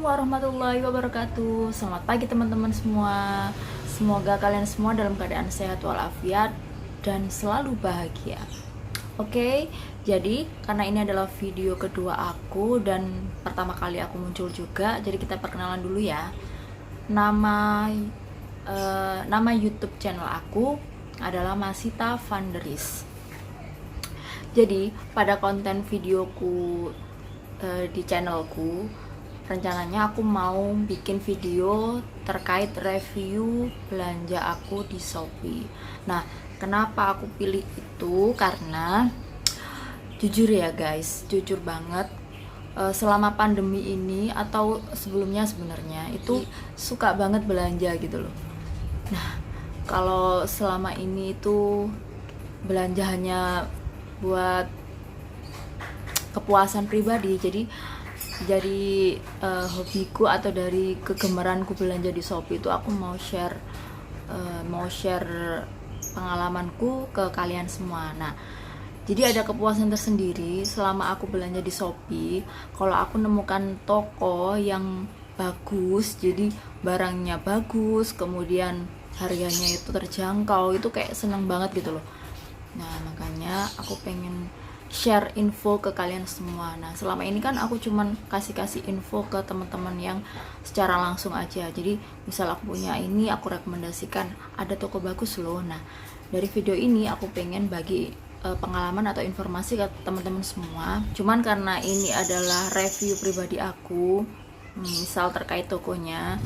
warahmatullahi wabarakatuh. Selamat pagi teman-teman semua. Semoga kalian semua dalam keadaan sehat walafiat dan selalu bahagia. Oke, jadi karena ini adalah video kedua aku dan pertama kali aku muncul juga, jadi kita perkenalan dulu ya. Nama YouTube channel aku adalah Masita Vanderis. Jadi pada konten videoku di channelku, rencananya aku mau bikin video terkait review belanja aku di Shopee. Nah, kenapa aku pilih itu? Karena jujur ya guys, jujur banget, selama pandemi ini atau sebelumnya sebenarnya itu suka banget belanja gitu loh. Nah, kalau selama ini itu belanja hanya buat kepuasan pribadi, jadi hobiku atau dari kegemaranku belanja di Shopee itu aku mau share pengalamanku ke kalian semua. Nah, jadi ada kepuasan tersendiri selama aku belanja di Shopee kalau aku nemukan toko yang bagus, jadi barangnya bagus, kemudian harganya itu terjangkau, itu kayak seneng banget gitu loh. Nah, makanya aku pengen share info ke kalian semua. Nah, selama ini kan aku cuman kasih info ke teman-teman yang secara langsung aja. Jadi, misal aku punya ini, aku rekomendasikan ada toko bagus loh. Nah, dari video ini aku pengen bagi pengalaman atau informasi ke teman-teman semua. Cuman karena ini adalah review pribadi aku, misal terkait tokonya,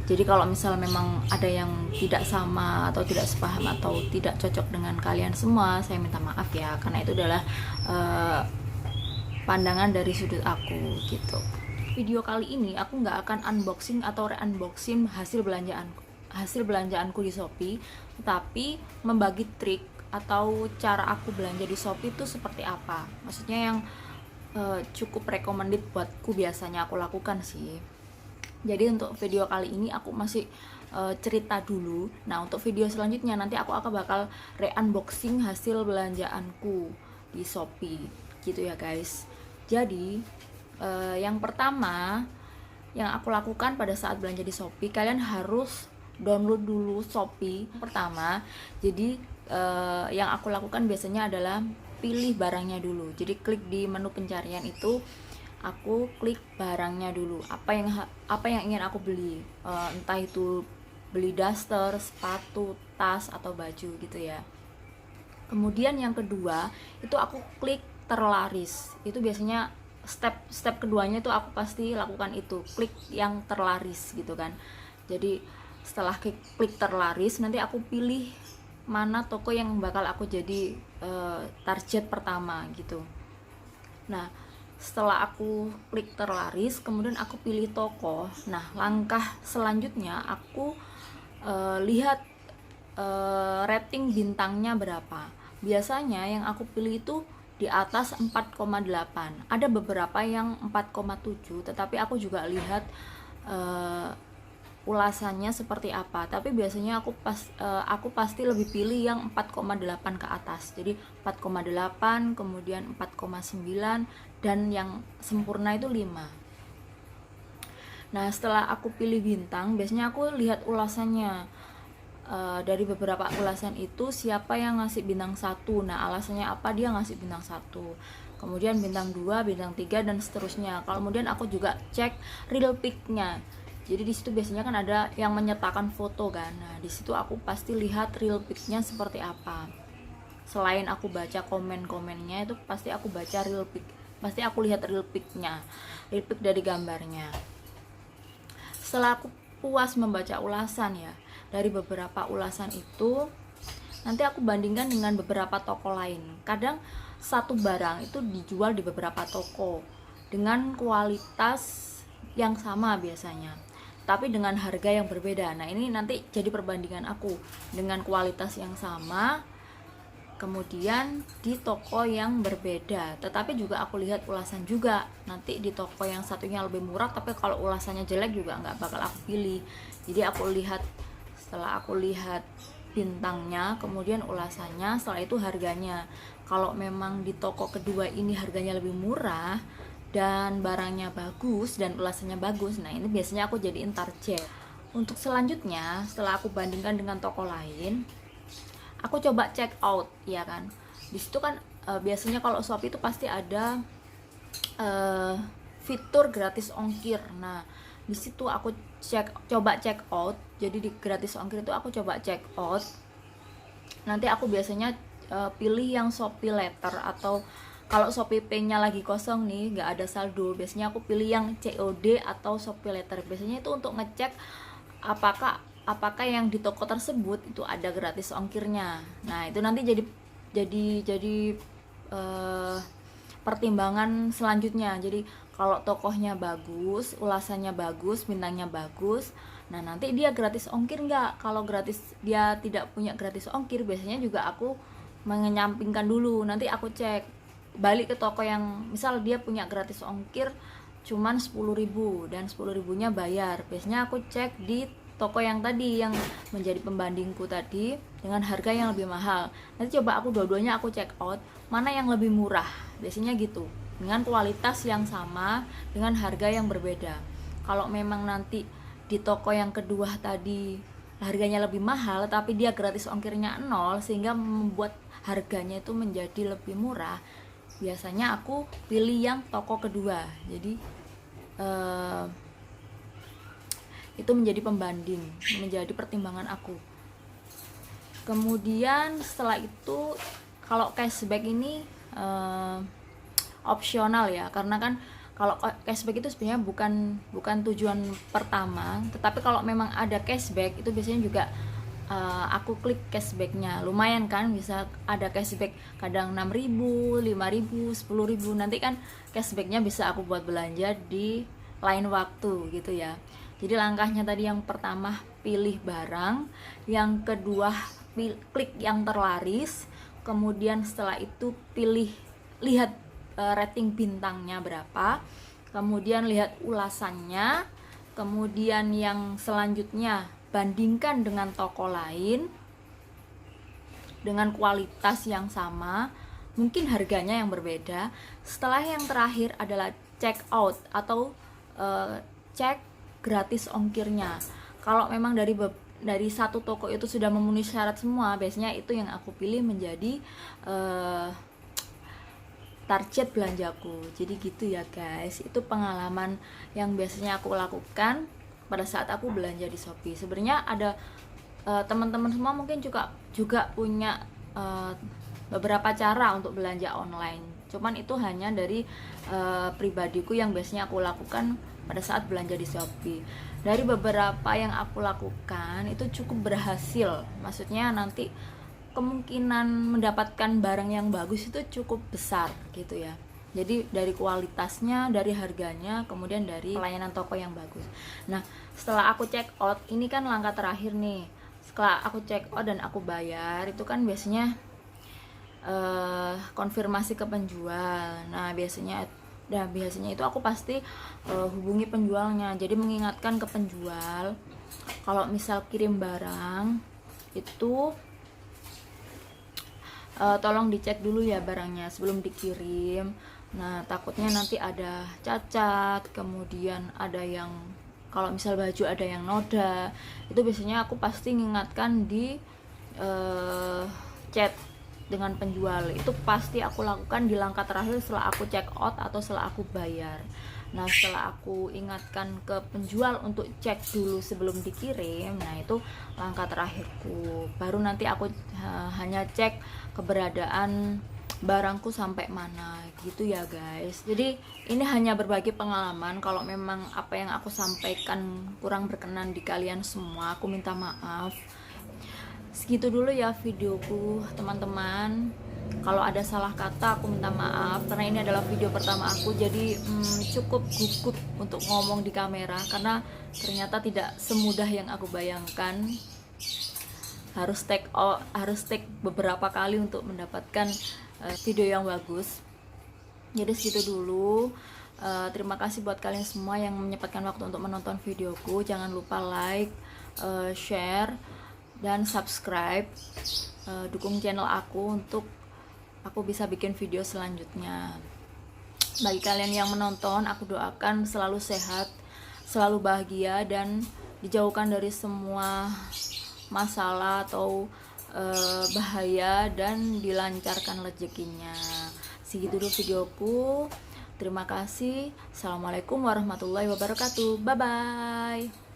jadi kalau misal memang ada yang tidak sama atau tidak sepaham atau tidak cocok dengan kalian semua, saya minta maaf ya, karena itu adalah pandangan dari sudut aku gitu. Video kali ini aku nggak akan unboxing atau re-unboxing hasil belanjaanku di Shopee, tetapi membagi trik atau cara aku belanja di Shopee itu seperti apa. Maksudnya yang cukup recommended buatku biasanya aku lakukan sih. Jadi untuk video kali ini aku masih cerita dulu. Nah, untuk video selanjutnya nanti aku akan bakal re-unboxing hasil belanjaanku di Shopee gitu ya guys. Jadi yang pertama yang aku lakukan pada saat belanja di Shopee, kalian harus download dulu Shopee pertama. Jadi yang aku lakukan biasanya adalah pilih barangnya dulu. Jadi klik di menu pencarian itu, aku klik barangnya dulu, apa yang ingin aku beli, entah itu beli daster, sepatu, tas atau baju gitu ya. Kemudian yang kedua itu aku klik terlaris. Itu biasanya step keduanya itu aku pasti lakukan itu, klik yang terlaris gitu kan. Jadi setelah klik terlaris, nanti aku pilih mana toko yang bakal aku jadi target pertama gitu. Nah, setelah aku klik terlaris, kemudian aku pilih toko. Nah, langkah selanjutnya aku lihat rating bintangnya berapa. Biasanya yang aku pilih itu di atas 4,8. Ada beberapa yang 4,7, tetapi aku juga lihat ulasannya seperti apa. Tapi biasanya aku pasti lebih pilih yang 4,8 ke atas. Jadi 4,8, kemudian 4,9, dan yang sempurna itu 5. Nah, setelah aku pilih bintang, biasanya aku lihat ulasannya. Dari beberapa ulasan itu siapa yang ngasih bintang 1. Nah, alasannya apa dia ngasih bintang 1. Kemudian bintang 2, bintang 3 dan seterusnya. Kemudian aku juga cek real pic-nya. Jadi di situ biasanya kan ada yang menyertakan foto kan. Nah, di situ aku pasti lihat real pic-nya seperti apa. Selain aku baca komen-komennya, itu pasti aku baca real pic. Pasti aku lihat real pic-nya. Real pic dari gambarnya. Setelah aku puas membaca ulasan ya, dari beberapa ulasan itu nanti aku bandingkan dengan beberapa toko lain. Kadang satu barang itu dijual di beberapa toko dengan kualitas yang sama biasanya, tapi dengan harga yang berbeda. Nah, ini nanti jadi perbandingan aku dengan kualitas yang sama, kemudian di toko yang berbeda, tetapi juga aku lihat ulasan juga. Nanti di toko yang satunya lebih murah, tapi kalau ulasannya jelek juga nggak bakal aku pilih. Jadi setelah aku lihat bintangnya, kemudian ulasannya, setelah itu harganya. Kalau memang di toko kedua ini harganya lebih murah, dan barangnya bagus dan ulasannya bagus, nah ini biasanya aku jadiin target. Untuk selanjutnya, setelah aku bandingkan dengan toko lain, aku coba check out, ya kan. Di situ kan biasanya kalau Shopee itu pasti ada fitur gratis ongkir. Nah, di situ aku coba check out. Jadi di gratis ongkir itu aku coba check out. Nanti aku biasanya pilih yang Shopee Letter, atau kalau Shopee Pay-nya lagi kosong nih, nggak ada saldo, biasanya aku pilih yang COD atau Shopee Letter. Biasanya itu untuk ngecek apakah yang di toko tersebut itu ada gratis ongkirnya. Nah, itu nanti jadi pertimbangan selanjutnya. Jadi kalau tokohnya bagus, ulasannya bagus, bintangnya bagus, nah nanti dia gratis ongkir nggak. Kalau dia tidak punya gratis ongkir, biasanya juga aku menyampingkan dulu. Nanti aku cek balik ke toko yang misal dia punya gratis ongkir cuman 10.000 dan 10.000-nya bayar. Biasanya aku cek di toko yang tadi, yang menjadi pembandingku tadi, dengan harga yang lebih mahal. Nanti coba aku dua-duanya aku check out, mana yang lebih murah. Biasanya gitu, dengan kualitas yang sama, dengan harga yang berbeda. Kalau memang nanti di toko yang kedua tadi harganya lebih mahal, tapi dia gratis ongkirnya 0, sehingga membuat harganya itu menjadi lebih murah, biasanya aku pilih yang toko kedua. Jadi itu menjadi pembanding, menjadi pertimbangan aku. Kemudian setelah itu, kalau cashback ini opsional ya, karena kan kalau cashback itu sebenarnya bukan tujuan pertama, tetapi kalau memang ada cashback itu biasanya juga aku klik cashbacknya. Lumayan kan, bisa ada cashback kadang 6.000, 5.000, 10.000. Nanti kan cashbacknya bisa aku buat belanja di lain waktu gitu ya. Jadi langkahnya tadi, yang pertama pilih barang, yang kedua klik yang terlaris, kemudian setelah itu lihat rating bintangnya berapa, kemudian lihat ulasannya, kemudian yang selanjutnya bandingkan dengan toko lain dengan kualitas yang sama, mungkin harganya yang berbeda. Setelah yang terakhir adalah check out atau cek gratis ongkirnya. Kalau memang dari satu toko itu sudah memenuhi syarat semua, biasanya itu yang aku pilih menjadi target belanjaku. Jadi gitu ya guys, itu pengalaman yang biasanya aku lakukan pada saat aku belanja di Shopee. Sebenarnya ada teman-teman semua mungkin juga punya beberapa cara untuk belanja online. Cuman itu hanya dari pribadiku yang biasanya aku lakukan pada saat belanja di Shopee. Dari beberapa yang aku lakukan itu cukup berhasil. Maksudnya nanti kemungkinan mendapatkan barang yang bagus itu cukup besar gitu ya. Jadi dari kualitasnya, dari harganya, kemudian dari pelayanan toko yang bagus. Nah, setelah aku check out, ini kan langkah terakhir nih. Setelah aku check out dan aku bayar, itu kan biasanya konfirmasi ke penjual. Nah, biasanya itu aku pasti hubungi penjualnya. Jadi mengingatkan ke penjual, kalau misal kirim barang itu tolong dicek dulu ya barangnya sebelum dikirim. Nah, takutnya nanti ada cacat, kemudian ada yang, kalau misal baju ada yang noda, itu biasanya aku pasti mengingatkan di chat dengan penjual. Itu pasti aku lakukan di langkah terakhir setelah aku check out atau setelah aku bayar. Nah, setelah aku ingatkan ke penjual untuk cek dulu sebelum dikirim, nah itu langkah terakhirku. Baru nanti aku hanya cek keberadaan barangku sampai mana gitu ya guys. Jadi ini hanya berbagi pengalaman. Kalau memang apa yang aku sampaikan kurang berkenan di kalian semua, aku minta maaf. Segitu dulu ya videoku teman-teman. Kalau ada salah kata aku minta maaf, karena ini adalah video pertama aku, jadi cukup gugup untuk ngomong di kamera, karena ternyata tidak semudah yang aku bayangkan. Harus take beberapa kali untuk mendapatkan video yang bagus. Jadi segitu dulu. Terima kasih buat kalian semua yang menyempatkan waktu untuk menonton videoku. Jangan lupa like, share, dan subscribe. Dukung channel aku untuk aku bisa bikin video selanjutnya. Bagi kalian yang menonton, aku doakan selalu sehat, selalu bahagia, dan dijauhkan dari semua masalah atau bahaya, dan dilancarkan rezekinya. Segitu dulu videoku. Terima kasih. Assalamualaikum warahmatullahi wabarakatuh. Bye bye.